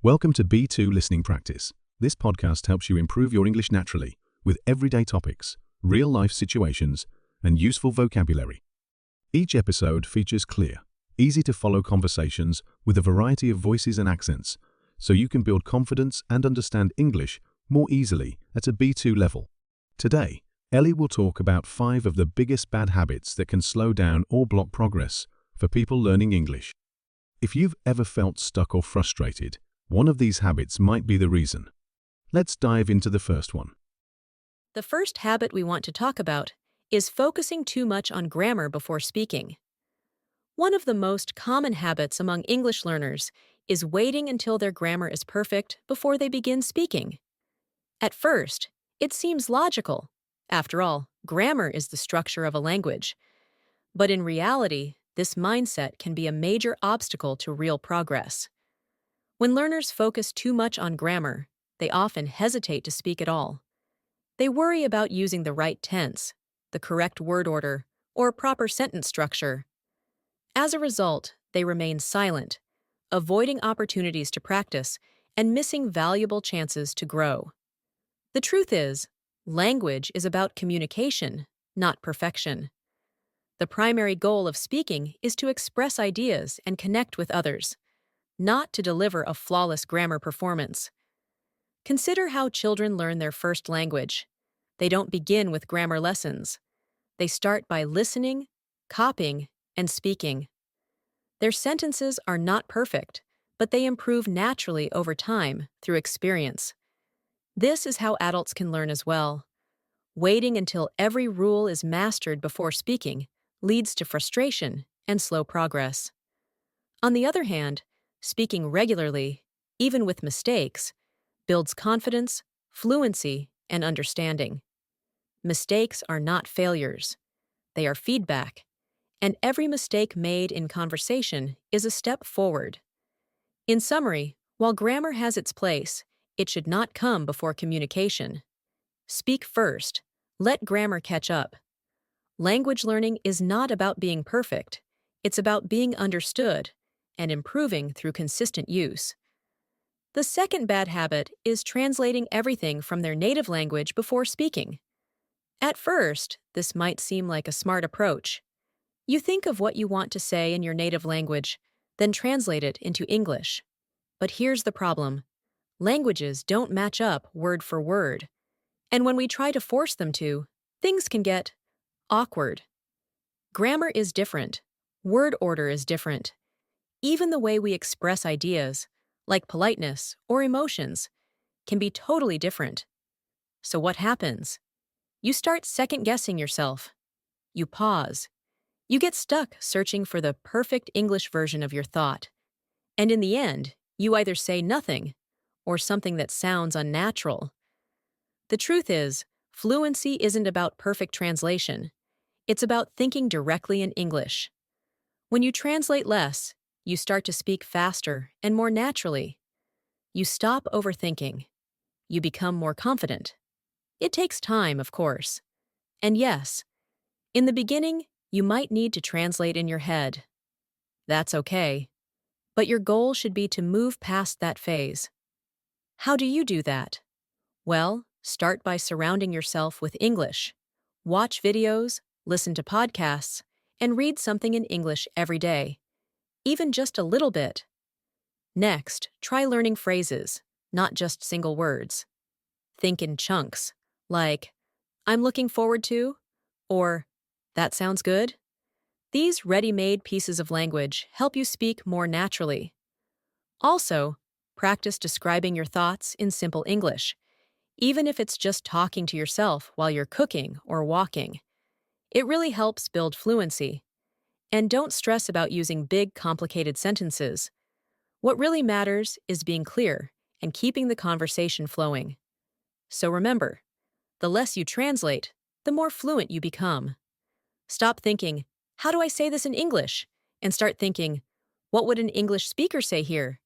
Welcome to B2 Listening Practice. This podcast helps you improve your English naturally with everyday topics, real-life situations, and useful vocabulary. Each episode features clear, easy-to-follow conversations with a variety of voices and accents, so you can build confidence and understand English more easily at a B2 level. Today, Ellie will talk about 5 of the biggest bad habits that can slow down or block progress for people learning English. If you've ever felt stuck or frustrated, one of these habits might be the reason. Let's dive into the first one. The first habit we want to talk about is focusing too much on grammar before speaking. One of the most common habits among English learners is waiting until their grammar is perfect before they begin speaking. At first, it seems logical. After all, grammar is the structure of a language. But in reality, this mindset can be a major obstacle to real progress. When learners focus too much on grammar, they often hesitate to speak at all. They worry about using the right tense, the correct word order, or proper sentence structure. As a result, they remain silent, avoiding opportunities to practice and missing valuable chances to grow. The truth is, language is about communication, not perfection. The primary goal of speaking is to express ideas and connect with others, not to deliver a flawless grammar performance. Consider how children learn their first language. They don't begin with grammar lessons. They start by listening, copying, and speaking. Their sentences are not perfect, but they improve naturally over time through experience. This is how adults can learn as well. Waiting until every rule is mastered before speaking leads to frustration and slow progress. On the other hand, speaking regularly, even with mistakes, builds confidence, fluency, and understanding. Mistakes are not failures. They are feedback, and every mistake made in conversation is a step forward. In summary, while grammar has its place, it should not come before communication. Speak first. Let grammar catch up. Language learning is not about being perfect. It's about being understood and improving through consistent use. The second bad habit is translating everything from their native language before speaking. At first, this might seem like a smart approach. You think of what you want to say in your native language, then translate it into English. But here's the problem. Languages don't match up word for word. And when we try to force them to, things can get awkward. Grammar is different. Word order is different. Even the way we express ideas, like politeness or emotions, can be totally different. So what happens? You start second-guessing yourself. You pause. You get stuck searching for the perfect English version of your thought. And in the end, you either say nothing or something that sounds unnatural. The truth is, fluency isn't about perfect translation. It's about thinking directly in English. When you translate less, you start to speak faster and more naturally. You stop overthinking. You become more confident. It takes time, of course. And yes, in the beginning, you might need to translate in your head. That's okay. But your goal should be to move past that phase. How do you do that? Well, start by surrounding yourself with English. Watch videos, listen to podcasts, and read something in English every day. Even just a little bit. Next, try learning phrases, not just single words. Think in chunks, like, I'm looking forward to, or, that sounds good. These ready-made pieces of language help you speak more naturally. Also, practice describing your thoughts in simple English, even if it's just talking to yourself while you're cooking or walking. It really helps build fluency. And don't stress about using big, complicated sentences. What really matters is being clear and keeping the conversation flowing. So remember, the less you translate, the more fluent you become. Stop thinking, how do I say this in English? And start thinking, what would an English speaker say here?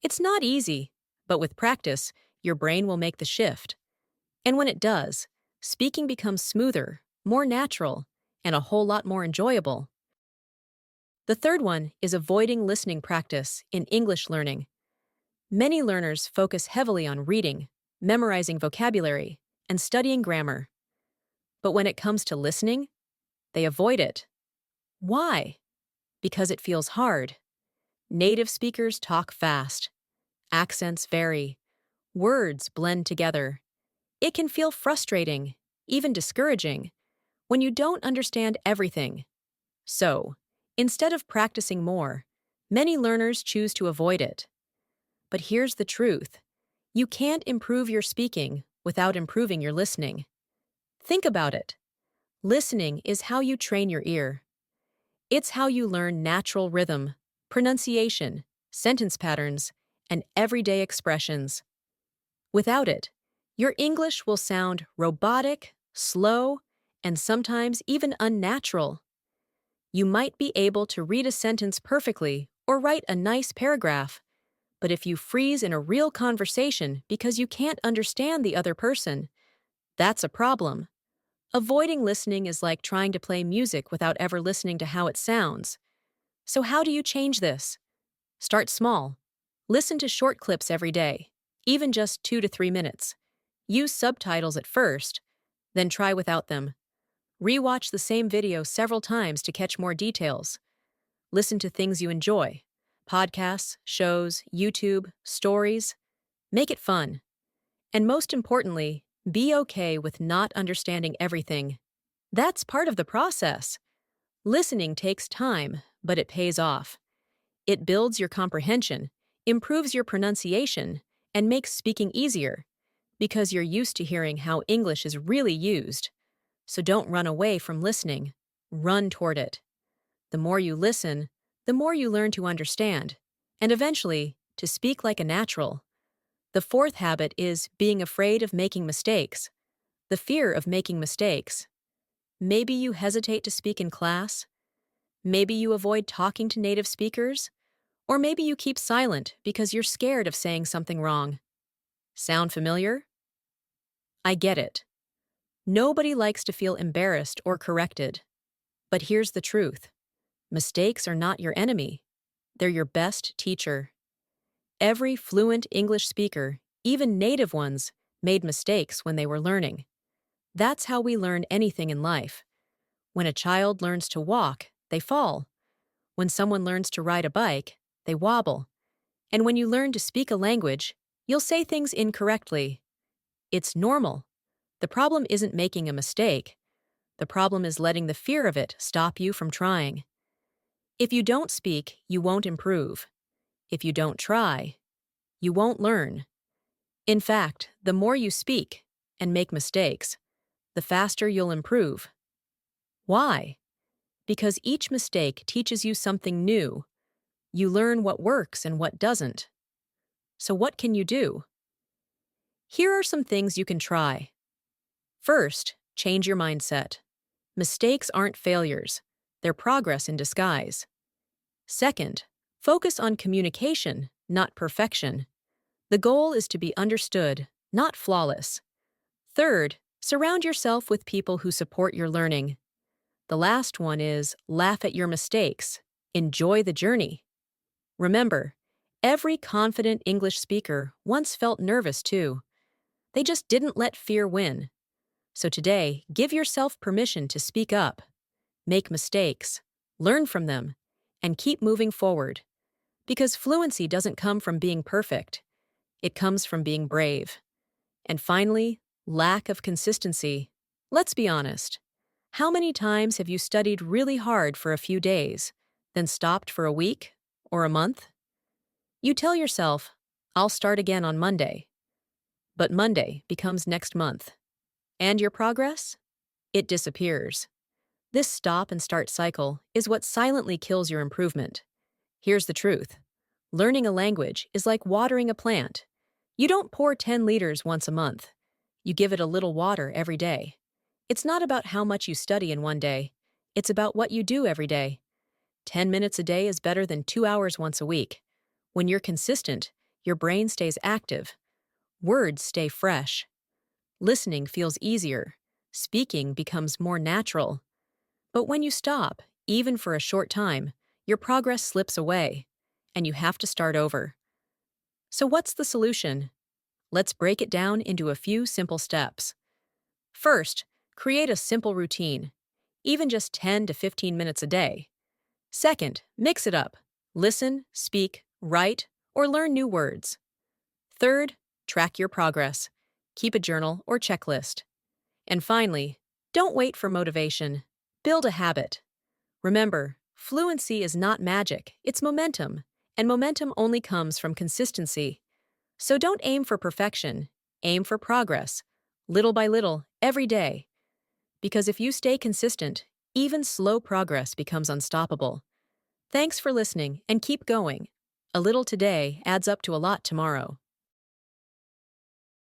It's not easy, but with practice, your brain will make the shift. And when it does, speaking becomes smoother, more natural, and a whole lot more enjoyable. The third one is avoiding listening practice in English learning. Many learners focus heavily on reading, memorizing vocabulary, and studying grammar. But when it comes to listening, they avoid it. Why? Because it feels hard. Native speakers talk fast. Accents vary. Words blend together. It can feel frustrating, even discouraging, when you don't understand everything. So, instead of practicing more, many learners choose to avoid it. But here's the truth. You can't improve your speaking without improving your listening. Think about it. Listening is how you train your ear. It's how you learn natural rhythm, pronunciation, sentence patterns, and everyday expressions. Without it, your English will sound robotic, slow, and sometimes even unnatural. You might be able to read a sentence perfectly or write a nice paragraph, but if you freeze in a real conversation because you can't understand the other person, that's a problem. Avoiding listening is like trying to play music without ever listening to how it sounds. So how do you change this? Start small. Listen to short clips every day, even just 2 to 3 minutes. Use subtitles at first, then try without them. Rewatch the same video several times to catch more details. Listen to things you enjoy. Podcasts, shows, YouTube, stories. Make it fun. And most importantly, be okay with not understanding everything. That's part of the process. Listening takes time, but it pays off. It builds your comprehension, improves your pronunciation, and makes speaking easier, because you're used to hearing how English is really used. So don't run away from listening. Run toward it. The more you listen, the more you learn to understand, and eventually, to speak like a natural. The fourth habit is being afraid of making mistakes. The fear of making mistakes. Maybe you hesitate to speak in class. Maybe you avoid talking to native speakers. Or maybe you keep silent because you're scared of saying something wrong. Sound familiar? I get it. Nobody likes to feel embarrassed or corrected. But here's the truth. Mistakes are not your enemy. They're your best teacher. Every fluent English speaker, even native ones, made mistakes when they were learning. That's how we learn anything in life. When a child learns to walk, they fall. When someone learns to ride a bike, they wobble. And when you learn to speak a language, you'll say things incorrectly. It's normal. The problem isn't making a mistake. The problem is letting the fear of it stop you from trying. If you don't speak, you won't improve. If you don't try, you won't learn. In fact, the more you speak and make mistakes, the faster you'll improve. Why? Because each mistake teaches you something new. You learn what works and what doesn't. So what can you do? Here are some things you can try. First, change your mindset. Mistakes aren't failures. They're progress in disguise. Second, focus on communication, not perfection. The goal is to be understood, not flawless. Third, surround yourself with people who support your learning. The last one is laugh at your mistakes. Enjoy the journey. Remember, every confident English speaker once felt nervous too. They just didn't let fear win. So today, give yourself permission to speak up, make mistakes, learn from them, and keep moving forward. Because fluency doesn't come from being perfect. It comes from being brave. And finally, lack of consistency. Let's be honest. How many times have you studied really hard for a few days, then stopped for a week or a month? You tell yourself, I'll start again on Monday. But Monday becomes next month. And your progress? It disappears. This stop and start cycle is what silently kills your improvement. Here's the truth. Learning a language is like watering a plant. You don't pour 10 liters once a month. You give it a little water every day. It's not about how much you study in one day. It's about what you do every day. 10 minutes a day is better than 2 hours once a week. When you're consistent, your brain stays active. Words stay fresh. Listening feels easier. Speaking becomes more natural. But when you stop, even for a short time, your progress slips away, and you have to start over. So, what's the solution? Let's break it down into a few simple steps. First, create a simple routine, even just 10 to 15 minutes a day. Second, mix it up. Listen, speak, write, or learn new words. Third, track your progress. Keep a journal or checklist. And finally, don't wait for motivation. Build a habit. Remember, fluency is not magic, it's momentum, and momentum only comes from consistency. So don't aim for perfection, aim for progress, little by little, every day. Because if you stay consistent, even slow progress becomes unstoppable. Thanks for listening and keep going. A little today adds up to a lot tomorrow.